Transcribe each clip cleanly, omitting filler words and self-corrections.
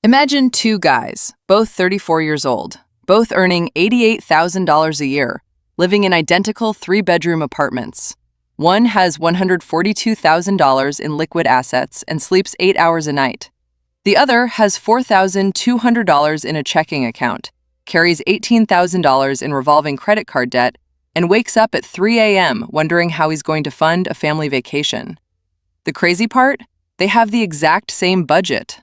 Imagine two guys, both 34 years old, both earning $88,000 a year, living in identical three-bedroom apartments. One has $142,000 in liquid assets and sleeps 8 hours a night. The other has $4,200 in a checking account, carries $18,000 in revolving credit card debt, and wakes up at 3 a.m. wondering how he's going to fund a family vacation. The crazy part? They have the exact same budget.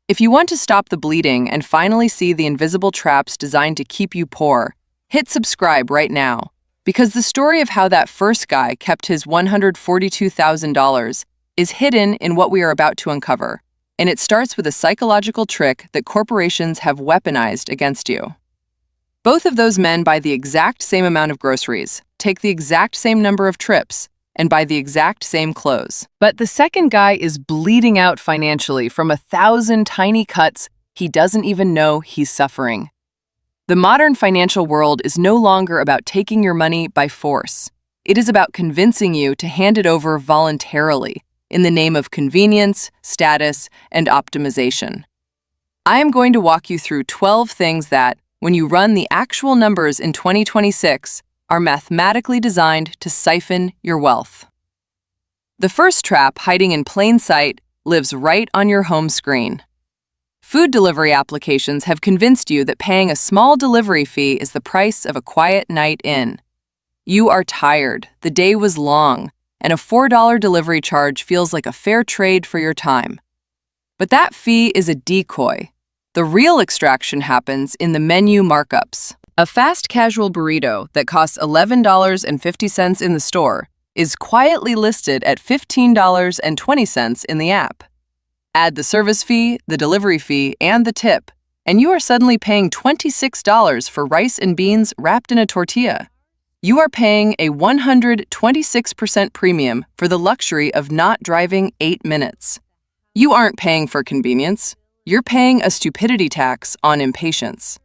If you want to stop the bleeding and finally see the invisible traps designed to keep you poor, hit subscribe right now, because the story of how that first guy kept his $142,000 is hidden in what we are about to uncover, and it starts with a psychological trick that corporations have weaponized against you. Both of those men buy the exact same amount of groceries, take the exact same number of trips, and buy the exact same clothes. But the second guy is bleeding out financially from 1,000 tiny cuts he doesn't even know he's suffering. The modern financial world is no longer about taking your money by force. It is about convincing you to hand it over voluntarily in the name of convenience, status, and optimization. I am going to walk you through 12 things that, when you run the actual numbers in 2026, are mathematically designed to siphon your wealth. The first trap, hiding in plain sight, lives right on your home screen. Food delivery applications have convinced you that paying a small delivery fee is the price of a quiet night in. You are tired, the day was long, and a $4 delivery charge feels like a fair trade for your time. But that fee is a decoy. The real extraction happens in the menu markups. A fast casual burrito that costs $11.50 in the store is quietly listed at $15.20 in the app. Add the service fee, the delivery fee, and the tip, and you are suddenly paying $26 for rice and beans wrapped in a tortilla. You are paying a 126% premium for the luxury of not driving 8 minutes. You aren't paying for convenience. You're paying a stupidity tax on impatience.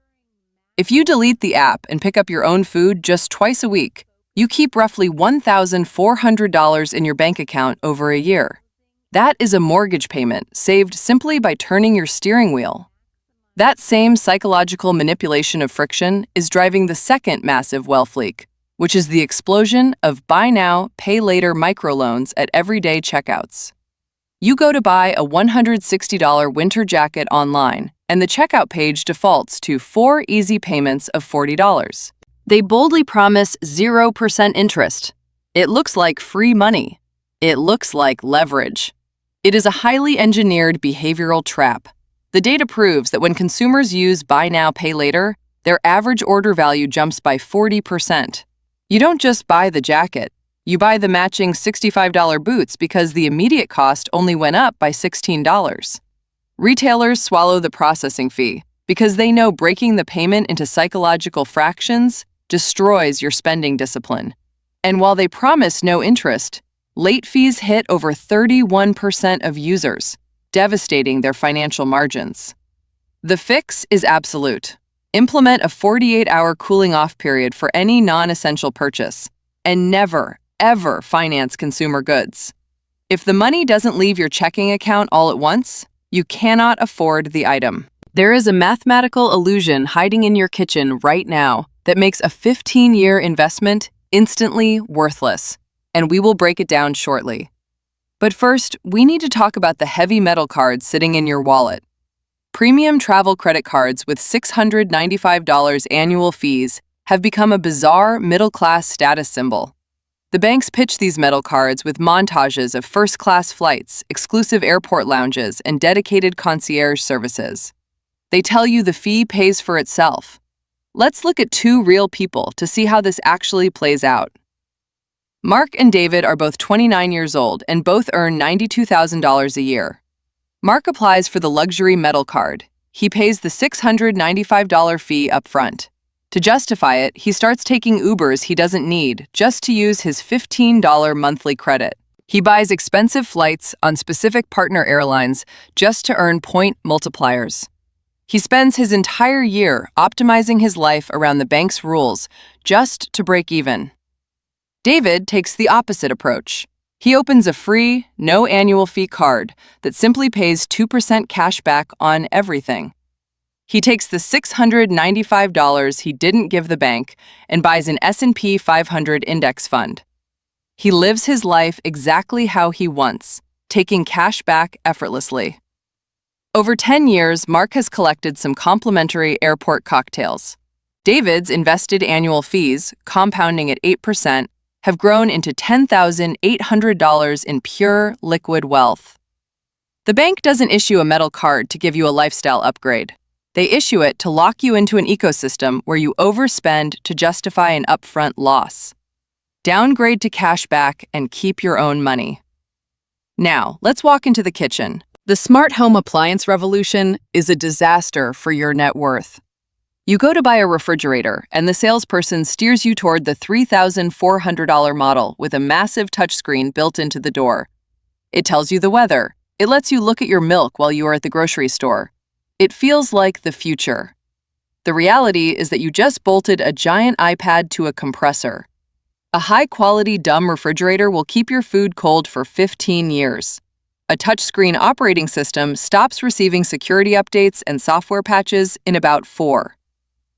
If you delete the app and pick up your own food just twice a week, you keep roughly $1,400 in your bank account over a year. That is a mortgage payment saved simply by turning your steering wheel. That same psychological manipulation of friction is driving the second massive wealth leak, which is the explosion of buy now, pay later microloans at everyday checkouts. You go to buy a $160 winter jacket online, and the checkout page defaults to 4 easy payments of $40. They boldly promise 0% interest. It looks like free money. It looks like leverage. It is a highly engineered behavioral trap. The data proves that when consumers use buy now, pay later, their average order value jumps by 40%. You don't just buy the jacket. You buy the matching $65 boots because the immediate cost only went up by $16. Retailers swallow the processing fee because they know breaking the payment into psychological fractions destroys your spending discipline. And while they promise no interest, late fees hit over 31% of users, devastating their financial margins. The fix is absolute. Implement a 48-hour cooling-off period for any non-essential purchase, and never, ever finance consumer goods. If the money doesn't leave your checking account all at once, you cannot afford the item. There is a mathematical illusion hiding in your kitchen right now that makes a 15-year investment instantly worthless, and we will break it down shortly. But first, we need to talk about the heavy metal cards sitting in your wallet. Premium travel credit cards with $695 annual fees have become a bizarre middle-class status symbol. The banks pitch these metal cards with montages of first-class flights, exclusive airport lounges, and dedicated concierge services. They tell you the fee pays for itself. Let's look at two real people to see how this actually plays out. Mark and David are both 29 years old and both earn $92,000 a year. Mark applies for the luxury metal card. He pays the $695 fee up front. To justify it, he starts taking Ubers he doesn't need just to use his $15 monthly credit. He buys expensive flights on specific partner airlines just to earn point multipliers. He spends his entire year optimizing his life around the bank's rules just to break even. David takes the opposite approach. He opens a free, no annual fee card that simply pays 2% cash back on everything. He takes the $695 he didn't give the bank and buys an S&P 500 index fund. He lives his life exactly how he wants, taking cash back effortlessly. Over 10 years, Mark has collected some complimentary airport cocktails. David's invested annual fees, compounding at 8%, have grown into $10,800 in pure liquid wealth. The bank doesn't issue a metal card to give you a lifestyle upgrade. They issue it to lock you into an ecosystem where you overspend to justify an upfront loss. Downgrade to cashback and keep your own money. Now, let's walk into the kitchen. The smart home appliance revolution is a disaster for your net worth. You go to buy a refrigerator, and the salesperson steers you toward the $3,400 model with a massive touchscreen built into the door. It tells you the weather. It lets you look at your milk while you are at the grocery store. It feels like the future. The reality is that you just bolted a giant iPad to a compressor. A high-quality dumb refrigerator will keep your food cold for 15 years. A touchscreen operating system stops receiving security updates and software patches in about 4.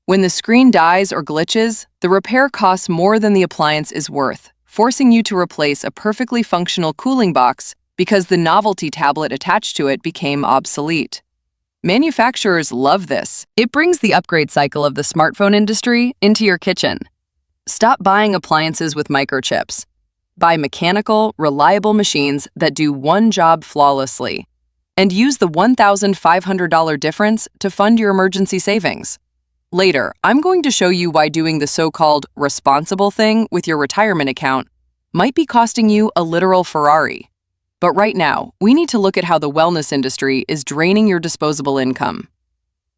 When the screen dies or glitches, the repair costs more than the appliance is worth, forcing you to replace a perfectly functional cooling box because the novelty tablet attached to it became obsolete. Manufacturers love this. It brings the upgrade cycle of the smartphone industry into your kitchen. Stop buying appliances with microchips. Buy mechanical, reliable machines that do one job flawlessly. And use the $1,500 difference to fund your emergency savings. Later, I'm going to show you why doing the so-called responsible thing with your retirement account might be costing you a literal Ferrari. But right now, we need to look at how the wellness industry is draining your disposable income.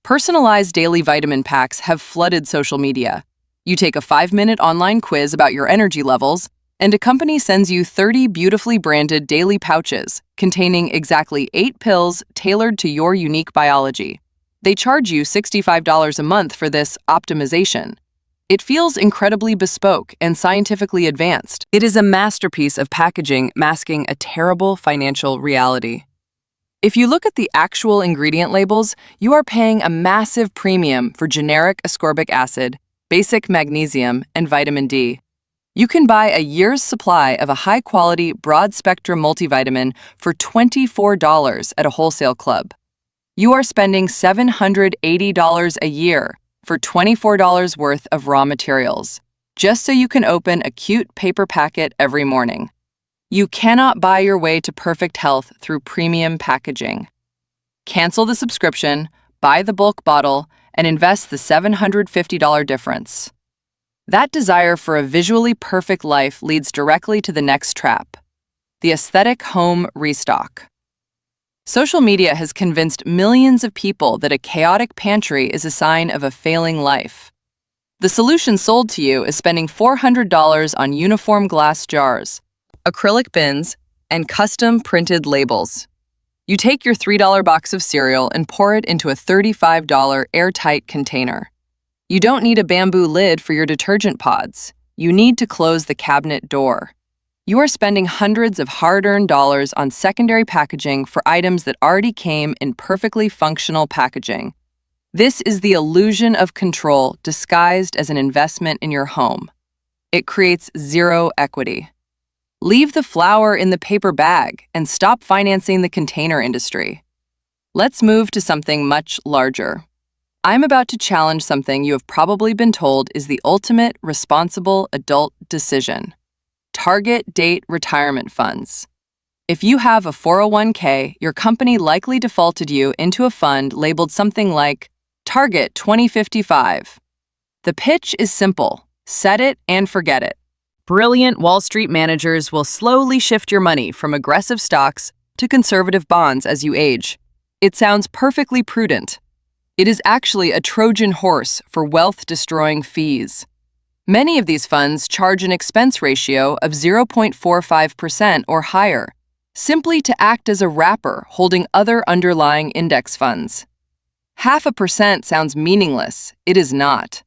Personalized daily vitamin packs have flooded social media. You take a 5-minute online quiz about your energy levels, and a company sends you 30 beautifully branded daily pouches containing exactly 8 pills tailored to your unique biology. They charge you $65 a month for this optimization. It feels incredibly bespoke and scientifically advanced. It is a masterpiece of packaging masking a terrible financial reality. If you look at the actual ingredient labels, you are paying a massive premium for generic ascorbic acid, basic magnesium, and vitamin D. You can buy a year's supply of a high-quality, broad-spectrum multivitamin for $24 at a wholesale club. You are spending $780 a year for $24 worth of raw materials, just so you can open a cute paper packet every morning. You cannot buy your way to perfect health through premium packaging. Cancel the subscription, buy the bulk bottle, and invest the $750 difference. That desire for a visually perfect life leads directly to the next trap: the aesthetic home restock. Social media has convinced millions of people that a chaotic pantry is a sign of a failing life. The solution sold to you is spending $400 on uniform glass jars, acrylic bins, and custom printed labels. You take your $3 box of cereal and pour it into a $35 airtight container. You don't need a bamboo lid for your detergent pods. You need to close the cabinet door. You are spending hundreds of hard-earned dollars on secondary packaging for items that already came in perfectly functional packaging. This is the illusion of control disguised as an investment in your home. It creates zero equity. Leave the flour in the paper bag and stop financing the container industry. Let's move to something much larger. I'm about to challenge something you have probably been told is the ultimate responsible adult decision: target date retirement funds. If you have a 401k, your company likely defaulted you into a fund labeled something like Target 2055. The pitch is simple: set it and forget it. Brilliant Wall Street managers will slowly shift your money from aggressive stocks to conservative bonds as you age. It sounds perfectly prudent. It is actually a Trojan horse for wealth-destroying fees. Many of these funds charge an expense ratio of 0.45% or higher, simply to act as a wrapper holding other underlying index funds. 0.5% sounds meaningless. It is not.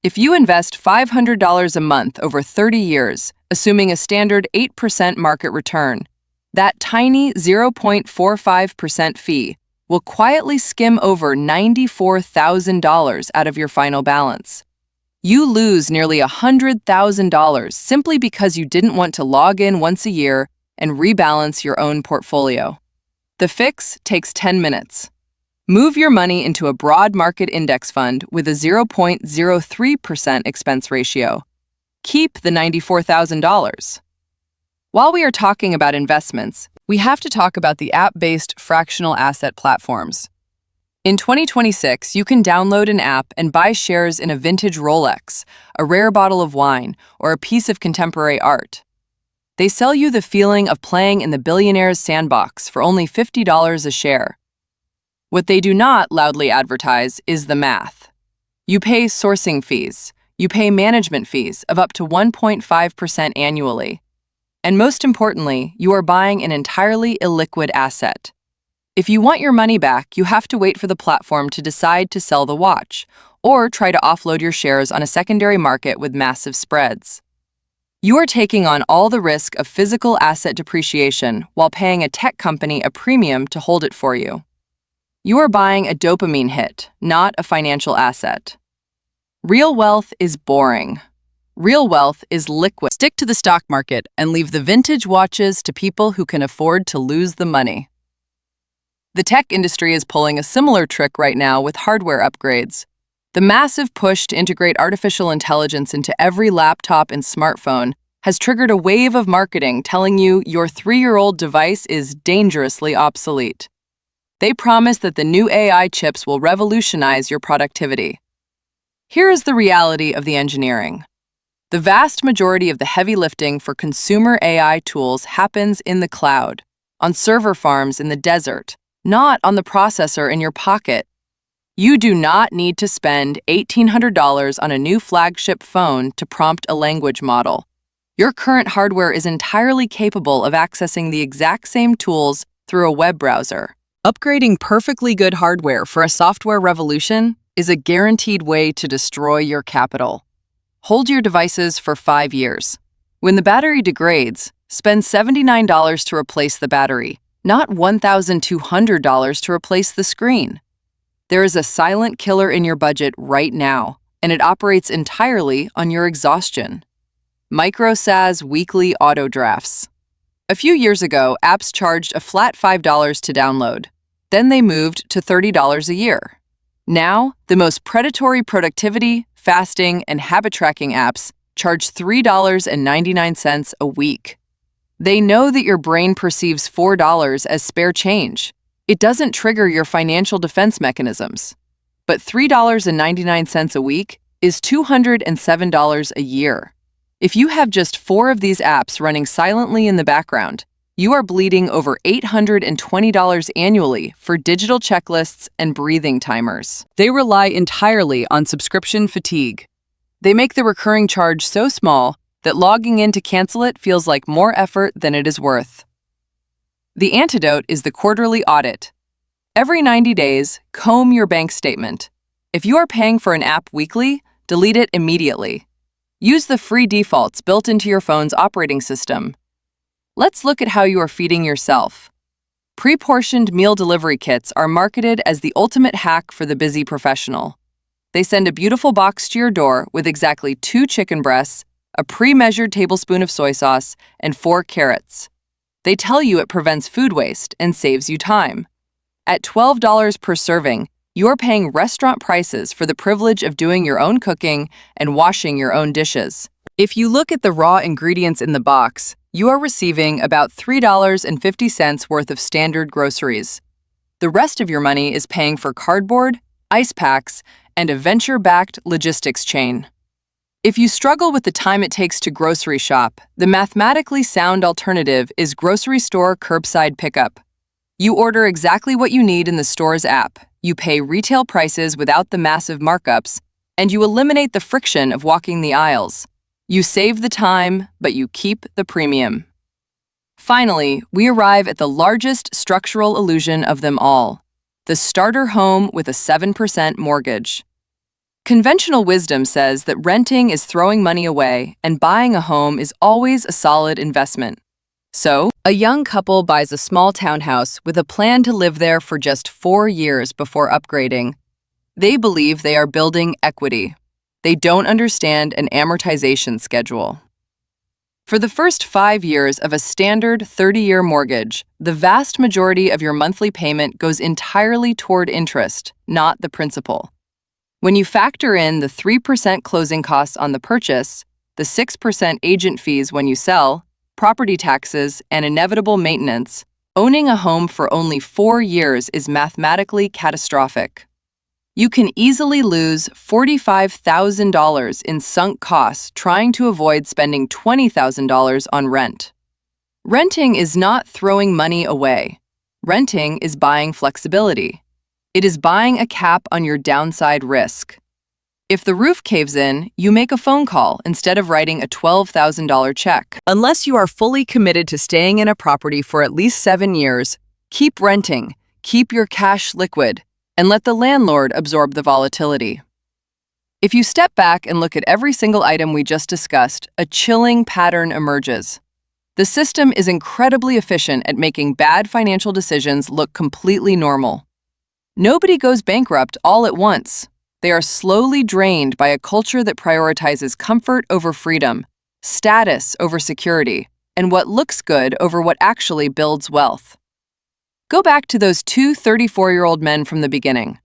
If you invest $500 a month over 30 years, assuming a standard 8% market return, that tiny 0.45% fee will quietly skim over $94,000 out of your final balance. You lose nearly $100,000 simply because you didn't want to log in once a year and rebalance your own portfolio. The fix takes 10 minutes. Move your money into a broad market index fund with a 0.03% expense ratio. Keep the $94,000. While we are talking about investments, we have to talk about the app-based fractional asset platforms. In 2026, you can download an app and buy shares in a vintage Rolex, a rare bottle of wine, or a piece of contemporary art. They sell you the feeling of playing in the billionaire's sandbox for only $50 a share. What they do not loudly advertise is the math. You pay sourcing fees. You pay management fees of up to 1.5% annually. And most importantly, you are buying an entirely illiquid asset. If you want your money back, you have to wait for the platform to decide to sell the watch, or try to offload your shares on a secondary market with massive spreads. You are taking on all the risk of physical asset depreciation while paying a tech company a premium to hold it for you. You are buying a dopamine hit, not a financial asset. Real wealth is boring. Real wealth is liquid. Stick to the stock market and leave the vintage watches to people who can afford to lose the money. The tech industry is pulling a similar trick right now with hardware upgrades. The massive push to integrate artificial intelligence into every laptop and smartphone has triggered a wave of marketing telling you your 3-year-old device is dangerously obsolete. They promise that the new AI chips will revolutionize your productivity. Here is the reality of the engineering. The vast majority of the heavy lifting for consumer AI tools happens in the cloud, on server farms in the desert, not on the processor in your pocket. You do not need to spend $1,800 on a new flagship phone to prompt a language model. Your current hardware is entirely capable of accessing the exact same tools through a web browser. Upgrading perfectly good hardware for a software revolution is a guaranteed way to destroy your capital. Hold your devices for 5 years. When the battery degrades, spend $79 to replace the battery, not $1,200 to replace the screen. There is a silent killer in your budget right now, and it operates entirely on your exhaustion. Micro-SaaS weekly auto drafts. A few years ago, apps charged a flat $5 to download. Then they moved to $30 a year. Now, the most predatory productivity, fasting, and habit tracking apps charge $3.99 a week. They know that your brain perceives $4 as spare change. It doesn't trigger your financial defense mechanisms. But $3.99 a week is $207 a year. If you have just 4 of these apps running silently in the background, you are bleeding over $820 annually for digital checklists and breathing timers. They rely entirely on subscription fatigue. They make the recurring charge so small that logging in to cancel it feels like more effort than it is worth. The antidote is the quarterly audit. Every 90 days, comb your bank statement. If you are paying for an app weekly, delete it immediately. Use the free defaults built into your phone's operating system. Let's look at how you are feeding yourself. Pre-portioned meal delivery kits are marketed as the ultimate hack for the busy professional. They send a beautiful box to your door with exactly 2 chicken breasts, a pre-measured tablespoon of soy sauce, and 4 carrots. They tell you it prevents food waste and saves you time. At $12 per serving, you're paying restaurant prices for the privilege of doing your own cooking and washing your own dishes. If you look at the raw ingredients in the box, you are receiving about $3.50 worth of standard groceries. The rest of your money is paying for cardboard, ice packs, and a venture-backed logistics chain. If you struggle with the time it takes to grocery shop, the mathematically sound alternative is grocery store curbside pickup. You order exactly what you need in the store's app, you pay retail prices without the massive markups, and you eliminate the friction of walking the aisles. You save the time, but you keep the premium. Finally, we arrive at the largest structural illusion of them all, the starter home with a 7% mortgage. Conventional wisdom says that renting is throwing money away and buying a home is always a solid investment. So, a young couple buys a small townhouse with a plan to live there for just 4 years before upgrading. They believe they are building equity. They don't understand an amortization schedule. For the first 5 years of a standard 30-year mortgage, the vast majority of your monthly payment goes entirely toward interest, not the principal. When you factor in the 3% closing costs on the purchase, the 6% agent fees when you sell, property taxes, and inevitable maintenance, owning a home for only 4 years is mathematically catastrophic. You can easily lose $45,000 in sunk costs trying to avoid spending $20,000 on rent. Renting is not throwing money away. Renting is buying flexibility. It is buying a cap on your downside risk. If the roof caves in, you make a phone call instead of writing a $12,000 check. Unless you are fully committed to staying in a property for at least 7 years, keep renting, keep your cash liquid, and let the landlord absorb the volatility. If you step back and look at every single item we just discussed, a chilling pattern emerges. The system is incredibly efficient at making bad financial decisions look completely normal. Nobody goes bankrupt all at once. They are slowly drained by a culture that prioritizes comfort over freedom, status over security, and what looks good over what actually builds wealth. Go back to those two 34-year-old men from the beginning.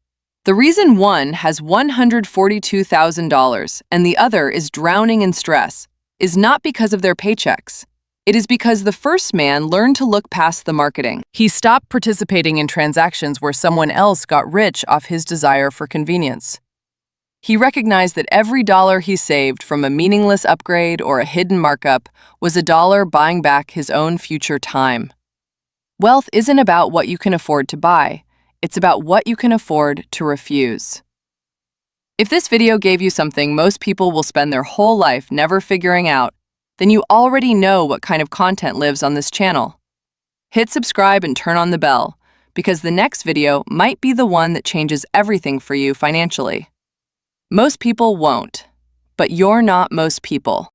The reason one has $142,000 and the other is drowning in stress is not because of their paychecks. It is because the first man learned to look past the marketing. He stopped participating in transactions where someone else got rich off his desire for convenience. He recognized that every dollar he saved from a meaningless upgrade or a hidden markup was a dollar buying back his own future time. Wealth isn't about what you can afford to buy. It's about what you can afford to refuse. If this video gave you something most people will spend their whole life never figuring out, then you already know what kind of content lives on this channel. Hit subscribe and turn on the bell, because the next video might be the one that changes everything for you financially. Most people won't, but you're not most people.